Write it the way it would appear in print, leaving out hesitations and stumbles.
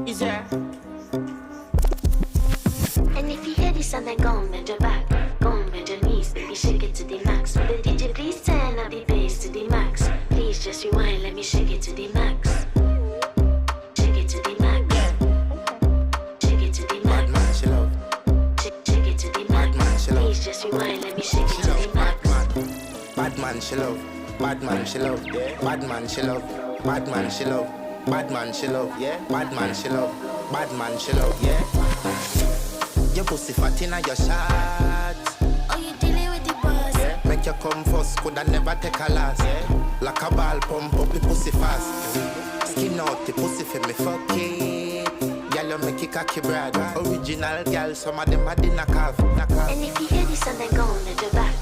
Is there? And if you hear this and then go and bend your back, go and bend your knees, baby, shake it to the max. Will the DJ please turn up the bass to the max? Please just rewind, let me shake it to the max. Shake it to the max. Shake it to the max. Bad man, she love. Shake it to the max. Bad man, she love. Please just rewind, let me shake it She to love. the max. Bad man, she love. Bad man, she love. Bad man, she love. Bad man, she love. Bad man, she love. Yeah. Bad man, she love. Bad man, she love. Yeah. Your pussy fat inna your shots. Oh, you dealing with the boss? Yeah. Make you come first, coulda never take a last. Yeah. Like a ball pump up the pussy fast. Skin out the pussy for me fuck it. Girl, you make it cocky brad. Original girl, some of them a dinner calf. And if you hear this and then go and bend your back,